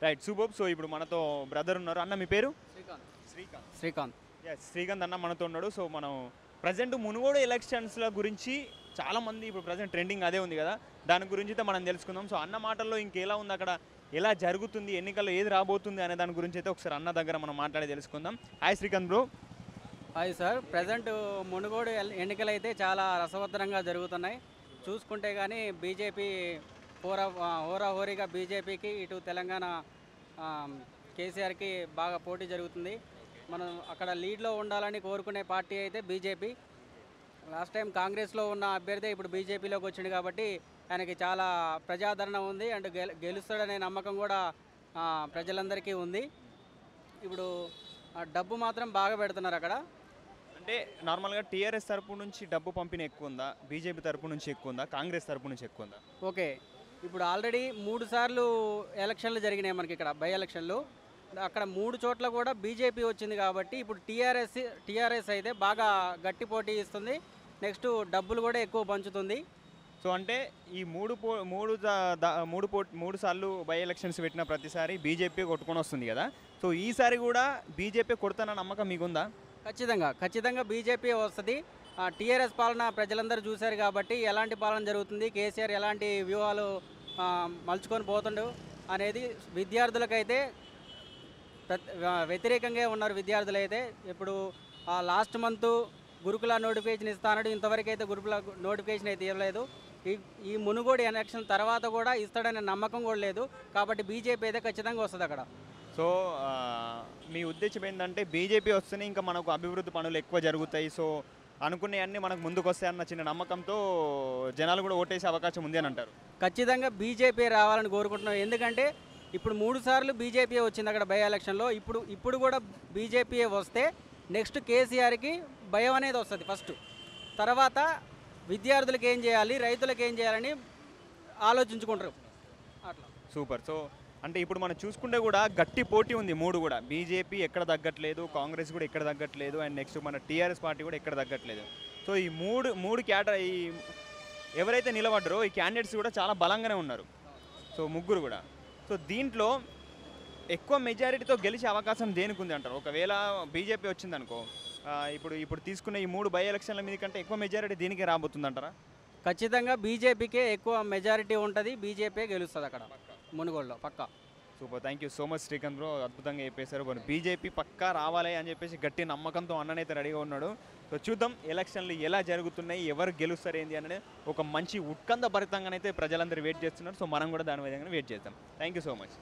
Right super. So ఇప్పుడు మనతో brother ఉన్నారు. అన్న మీ పేరు? శ్రీకాంత్. శ్రీకాంత్. శ్రీకాంత్. శ్రీకాంత్ అన్న మనతో ఉన్నాడు. సో మనం ప్రజెంట్ మునుగోడు ఎలక్షన్స్ల గురించి చాలామంది ఇప్పుడు ప్రజెంట్ ట్రెండింగ్ అదే ఉంది కదా, దాని గురించి అయితే మనం తెలుసుకుందాం. సో అన్న మాటల్లో ఇంకెలా ఉంది అక్కడ, ఎలా జరుగుతుంది, ఎన్నికల్లో ఏది రాబోతుంది అనే దాని గురించి అయితే ఒకసారి అన్న దగ్గర మనం మాట్లాడి తెలుసుకుందాం. Hi Srikanth bro. Hi sir. Present Munugode ఎన్నికలు అయితే చాలా రసవత్తరంగా జరుగుతున్నాయి. చూసుకుంటే కానీ బీజేపీ హోరాహోరీగా బీజేపీకి, ఇటు తెలంగాణ కేసీఆర్కి బాగా పోటీ జరుగుతుంది. మనం అక్కడ లీడ్లో ఉండాలని కోరుకునే పార్టీ అయితే బీజేపీ. లాస్ట్ టైం కాంగ్రెస్లో ఉన్న అభ్యర్థి ఇప్పుడు బీజేపీలోకి వచ్చింది కాబట్టి ఆయనకి చాలా ప్రజాదరణ ఉంది. అండ్ గెలుస్తాడనే నమ్మకం కూడా ప్రజలందరికీ ఉంది. ఇప్పుడు డబ్బు మాత్రం బాగా పెడుతున్నారు అక్కడ. అంటే నార్మల్గా టీఆర్ఎస్ తరపు నుంచి డబ్బు పంపిణీ ఎక్కువ ఉందా, బీజేపీ తరపు నుంచి ఎక్కువ ఉందా, కాంగ్రెస్ తరపు నుంచి ఎక్కువ ఉందా? ఓకే, ఇప్పుడు ఆల్రెడీ 3 సార్లు ఎలక్షన్లు జరిగినాయి మనకి ఇక్కడ, బై ఎలక్షన్లు. అక్కడ 3 చోట్ల కూడా బీజేపీ వచ్చింది కాబట్టి ఇప్పుడు టీఆర్ఎస్ అయితే బాగా గట్టి పోటీ ఇస్తుంది. నెక్స్ట్ డబ్బులు కూడా ఎక్కువ పంచుతుంది. సో అంటే ఈ మూడు సార్లు బై ఎలక్షన్స్ పెట్టిన ప్రతిసారి బీజేపీ కొట్టుకొని వస్తుంది కదా, సో ఈసారి కూడా బీజేపీ కొడుతున్న నమ్మకం మీకుందా? ఖచ్చితంగా బీజేపీ వస్తుంది. టీఆర్ఎస్ పాలన ప్రజలందరూ చూశారు కాబట్టి ఎలాంటి పాలన జరుగుతుంది, కేసీఆర్ ఎలాంటి వ్యూహాలు మలుచుకొని పోతుండు అనేది విద్యార్థులకైతే వ్యతిరేకంగా ఉన్నారు. విద్యార్థులు అయితే ఇప్పుడు లాస్ట్ మంత్ గురుకుల నోటిఫికేషన్ ఇస్తానడు, ఇంతవరకు అయితే గురుకుల నోటిఫికేషన్ అయితే ఇవ్వలేదు. ఈ మునుగోడు ఎలక్షన్ తర్వాత కూడా ఇస్తాడనే నమ్మకం కూడా లేదు. కాబట్టి బీజేపీ అయితే ఖచ్చితంగా వస్తుంది అక్కడ. సో మీ ఉద్దేశం ఏంటంటే బీజేపీ వస్తేనే ఇంకా మనకు అభివృద్ధి పనులు ఎక్కువ జరుగుతాయి, సో అనుకునేవన్నీ మనకు ముందుకు వస్తాయన్న చిన్న నమ్మకంతో జనాలు కూడా ఓటేసే అవకాశం ఉంది అని అంటారు. ఖచ్చితంగా బీజేపీ రావాలని కోరుకుంటున్నాం. ఎందుకంటే ఇప్పుడు 3 సార్లు బీజేపీ వచ్చింది అక్కడ బై ఎలక్షన్లో. ఇప్పుడు కూడా బీజేపీ వస్తే నెక్స్ట్ కేసీఆర్కి భయం అనేది వస్తుంది ఫస్ట్. తర్వాత విద్యార్థులకు ఏం చేయాలి, రైతులకు ఏం చేయాలని ఆలోచించుకుంటారు అట్లా. సూపర్. సో అంటే ఇప్పుడు మనం చూసుకుంటే కూడా గట్టి పోటీ ఉంది. 3 కూడా బీజేపీ ఎక్కడ తగ్గట్లేదు, కాంగ్రెస్ కూడా ఎక్కడ తగ్గట్లేదు, అండ్ నెక్స్ట్ మన టీఆర్ఎస్ పార్టీ కూడా ఎక్కడ తగ్గట్లేదు. సో ఈ మూడు ఈ ఎవరైతే నిలబడ్డారో ఈ క్యాండిడేట్స్ కూడా చాలా బలంగానే ఉన్నారు. సో ముగ్గురు కూడా. సో దీంట్లో ఎక్కువ మెజారిటీతో గెలిచే అవకాశం దేనికి ఉంది అంటారు? ఒకవేళ బీజేపీ వచ్చిందనుకో, ఇప్పుడు తీసుకున్న ఈ 3 బై ఎలక్షన్ల మీద కంటే ఎక్కువ మెజారిటీ దీనికే రాబోతుందంటారా? ఖచ్చితంగా బీజేపీకే ఎక్కువ మెజారిటీ ఉంటుంది. బీజేపీ గెలుస్తుంది అక్కడ మునుగోడులో పక్కా. Super. Thank you so much Srikanth bro, అద్భుతంగా చెప్పేశారు. మరి బీజేపీ పక్కా రావాలి అని చెప్పేసి గట్టి నమ్మకంతో అన్ననైతే రెడీగా ఉన్నాడు. సో చూద్దాం ఎలక్షన్లు ఎలా జరుగుతున్నాయి, ఎవరు గెలుస్తారు ఏంది అనేది ఒక మంచి ఉత్కంఠ భరితంగానైతే ప్రజలందరూ వెయిట్ చేస్తున్నారు. సో మనం కూడా దాని విధంగా వెయిట్ చేద్దాం. Thank you so much.